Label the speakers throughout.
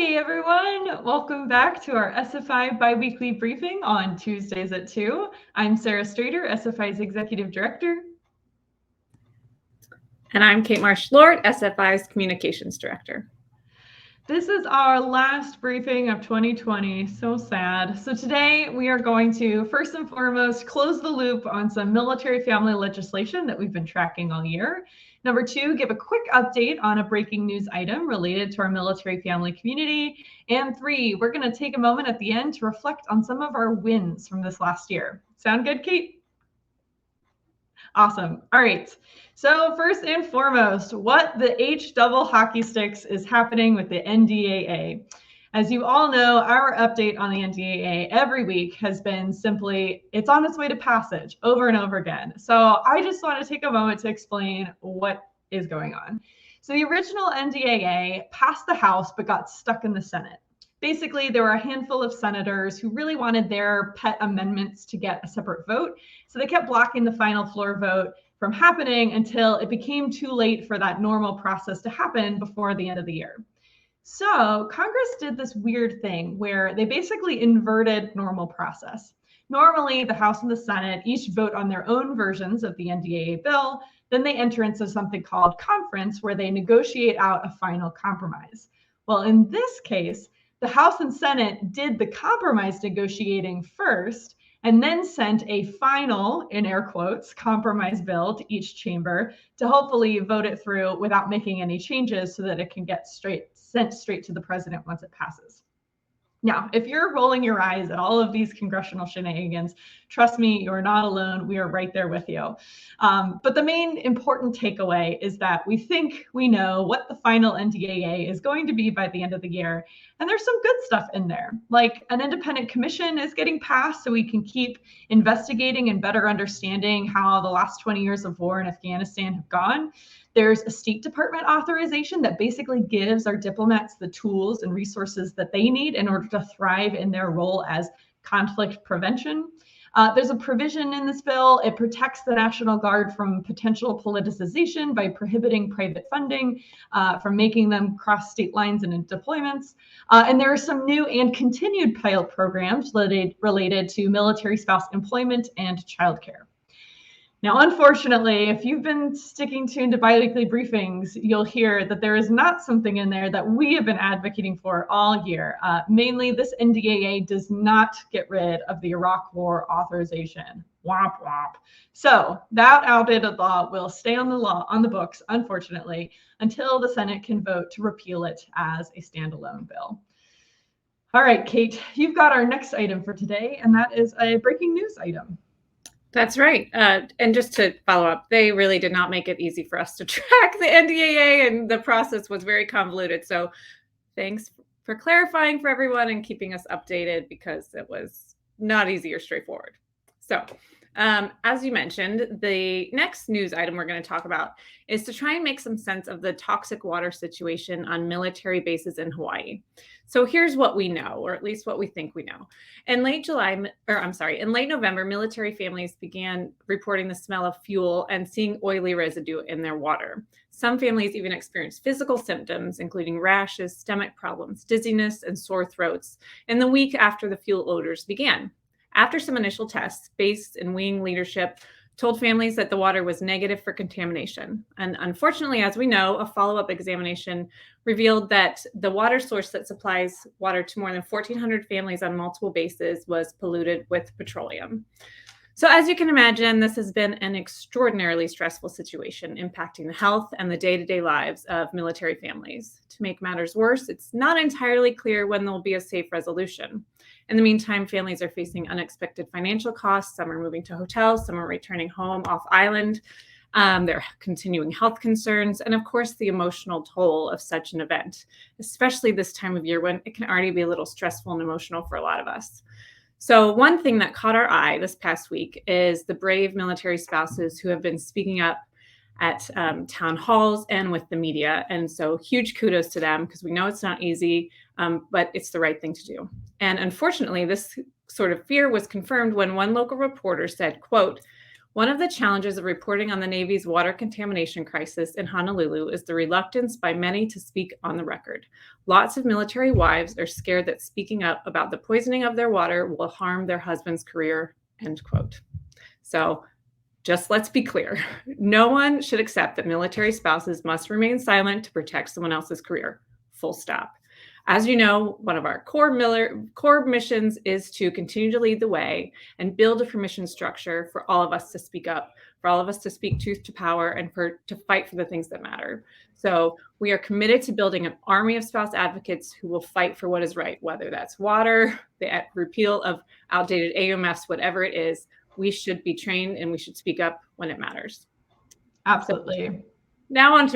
Speaker 1: Hey everyone, welcome back to our SFI Biweekly briefing on Tuesdays at 2. I'm Sarah Strader, SFI's Executive Director.
Speaker 2: And I'm Kate Marsh-Lord, SFI's Communications Director.
Speaker 1: This is our last briefing of 2020, so sad. So today we are going to, first and foremost, close the loop on some military family legislation that we've been tracking all year. Number 2, give a quick update on a breaking news item related to our military family community. And 3, we're going to take a moment at the end to reflect on some of our wins from this last year. Sound good, Kate? Awesome. All right. So first and foremost, what the H double hockey sticks is happening with the NDAA. As you all know, our update on the NDAA every week has been simply, it's on its way to passage over and over again. So I just want to take a moment to explain what is going on. So the original NDAA passed the House, but got stuck in the Senate. Basically, there were a handful of senators who really wanted their pet amendments to get a separate vote. So they kept blocking the final floor vote from happening until it became too late for that normal process to happen before the end of the year. So Congress did this weird thing where they basically inverted normal process. Normally, the House and the Senate each vote on their own versions of the NDAA bill. Then they enter into something called conference, where they negotiate out a final compromise. Well, in this case, the House and Senate did the compromise negotiating first, and then sent a final, in air quotes, compromise bill to each chamber to hopefully vote it through without making any changes so that it can get sent straight to the president once it passes. Now, if you're rolling your eyes at all of these congressional shenanigans, trust me, you're not alone. We are right there with you. But the main important takeaway is that we think we know what the final NDAA is going to be by the end of the year. And there's some good stuff in there, like an independent commission is getting passed so we can keep investigating and better understanding how the last 20 years of war in Afghanistan have gone. There's a State Department authorization that basically gives our diplomats the tools and resources that they need in order to thrive in their role as conflict prevention. There's a provision in this bill. It protects the National Guard from potential politicization by prohibiting private funding, from making them cross state lines and in deployments. And there are some new and continued pilot programs related to military spouse employment and childcare. Now, unfortunately, if you've been sticking tuned to biweekly briefings, you'll hear that there is not something in there that we have been advocating for all year. Mainly, this NDAA does not get rid of the Iraq War authorization. Womp womp. So that outdated law will stay on the books, unfortunately, until the Senate can vote to repeal it as a standalone bill. All right, Kate, you've got our next item for today, and that is a breaking news item.
Speaker 2: That's right. And just to follow up, they really did not make it easy for us to track the NDAA, and the process was very convoluted. So thanks for clarifying for everyone and keeping us updated, because it was not easy or straightforward. So as you mentioned, the next news item we're going to talk about is to try and make some sense of the toxic water situation on military bases in Hawaii. So here's what we know, or at least what we think we know. In late November, military families began reporting the smell of fuel and seeing oily residue in their water. Some families even experienced physical symptoms, including rashes, stomach problems, dizziness, and sore throats in the week after the fuel odors began. After some initial tests, base and wing leadership told families that the water was negative for contamination. And unfortunately, as we know, a follow-up examination revealed that the water source that supplies water to more than 1,400 families on multiple bases was polluted with petroleum. So as you can imagine, this has been an extraordinarily stressful situation, impacting the health and the day-to-day lives of military families. To make matters worse, it's not entirely clear when there will be a safe resolution. In the meantime, families are facing unexpected financial costs. Some are moving to hotels, some are returning home off island. There are continuing health concerns, and of course, the emotional toll of such an event, especially this time of year when it can already be a little stressful and emotional for a lot of us. So one thing that caught our eye this past week is the brave military spouses who have been speaking up at town halls and with the media. And so huge kudos to them, because we know it's not easy, but it's the right thing to do. And unfortunately, this sort of fear was confirmed when one local reporter said, quote, One of the challenges of reporting on the Navy's water contamination crisis in Honolulu is the reluctance by many to speak on the record. Lots of military wives are scared that speaking up about the poisoning of their water will harm their husband's career, end quote. So just let's be clear. No one should accept that military spouses must remain silent to protect someone else's career. Full stop. As you know, one of our core missions is to continue to lead the way and build a permission structure for all of us to speak up, for all of us to speak truth to power, and to fight for the things that matter. So we are committed to building an army of spouse advocates who will fight for what is right, whether that's water, the repeal of outdated AUMFs, whatever it is. We should be trained and we should speak up when it matters.
Speaker 1: Absolutely.
Speaker 2: So now on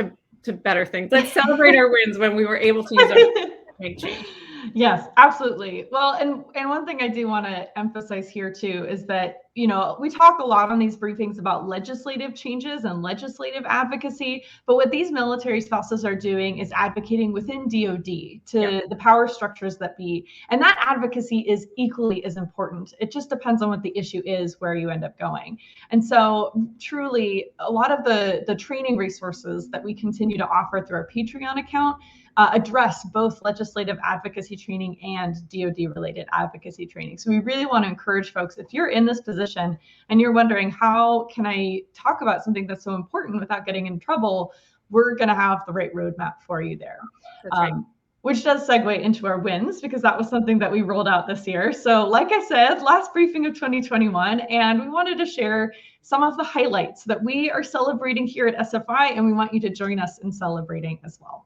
Speaker 2: to better things. Let's celebrate our wins when we were able to use our make change.
Speaker 1: Yes, absolutely. Well, and one thing I do want to emphasize here too is that, you know, we talk a lot on these briefings about legislative changes and legislative advocacy, but what these military spouses are doing is advocating within DoD to the power structures that be, and that advocacy is equally as important. It just depends on what the issue is, where you end up going. And so truly a lot of the training resources that we continue to offer through our Patreon account address both legislative advocacy training and DoD related advocacy training. So we really want to encourage folks, if you're in this position and you're wondering, how can I talk about something that's so important without getting in trouble, we're going to have the right roadmap for you there.
Speaker 2: That's right.
Speaker 1: Which does segue into our wins, because that was something that we rolled out this year. So like I said, last briefing of 2021, and we wanted to share some of the highlights that we are celebrating here at SFI, and we want you to join us in celebrating as well.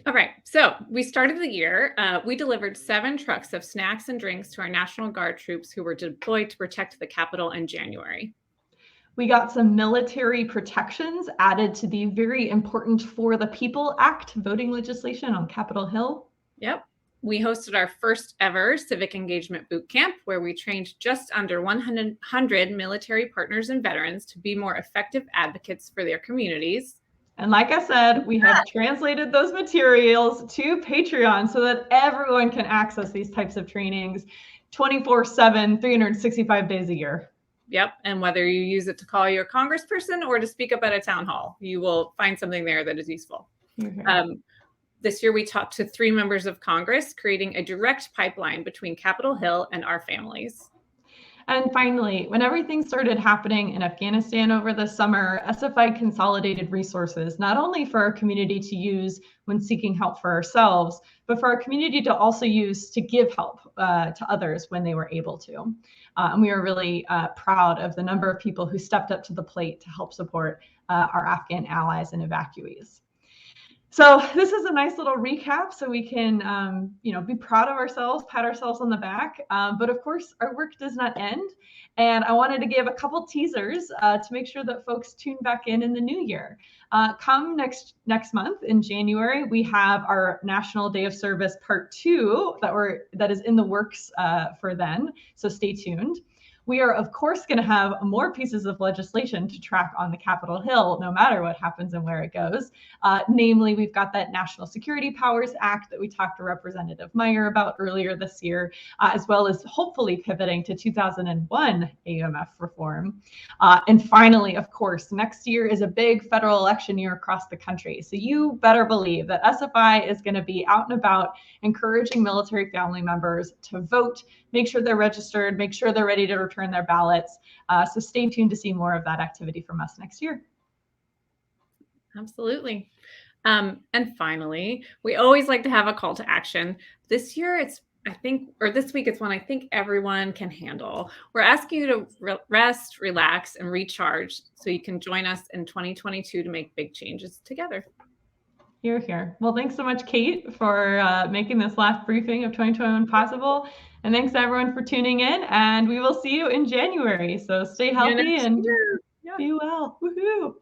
Speaker 2: All right, so we started the year. We delivered 7 trucks of snacks and drinks to our National Guard troops who were deployed to protect the Capitol in January.
Speaker 1: We got some military protections added to the very important For the People Act voting legislation on Capitol Hill.
Speaker 2: Yep. We hosted our first ever civic engagement boot camp, where we trained just under 100 military partners and veterans to be more effective advocates for their communities.
Speaker 1: And like I said, we have translated those materials to Patreon so that everyone can access these types of trainings 24/7, 365 days a year.
Speaker 2: Yep. And whether you use it to call your congressperson or to speak up at a town hall, you will find something there that is useful. Mm-hmm. This year, we talked to 3 members of Congress, creating a direct pipeline between Capitol Hill and our families.
Speaker 1: And finally, when everything started happening in Afghanistan over the summer, SFI consolidated resources, not only for our community to use when seeking help for ourselves, but for our community to also use to give help to others when they were able to. And we are really proud of the number of people who stepped up to the plate to help support our Afghan allies and evacuees. So this is a nice little recap so we can, be proud of ourselves, pat ourselves on the back. But of course, our work does not end. And I wanted to give a couple teasers to make sure that folks tune back in the new year. Come next month in January, we have our National Day of Service Part 2 that is in the works for then. So stay tuned. We are, of course, going to have more pieces of legislation to track on the Capitol Hill, no matter what happens and where it goes. Namely, we've got that National Security Powers Act that we talked to Representative Meyer about earlier this year, as well as hopefully pivoting to 2001 AUMF reform. And finally, of course, next year is a big federal election year across the country. So you better believe that SFI is going to be out and about encouraging military family members to vote, make sure they're registered, make sure they're ready to return their ballots. So stay tuned to see more of that activity from us next year.
Speaker 2: Absolutely. And finally, we always like to have a call to action. This year, this week, it's one I think everyone can handle. We're asking you to rest, relax, and recharge so you can join us in 2022 to make big changes together.
Speaker 1: Hear, hear. Well, thanks so much, Kate, for making this last briefing of 2021 possible. And thanks everyone for tuning in, and we will see you in January. So stay healthy and be well. Woohoo!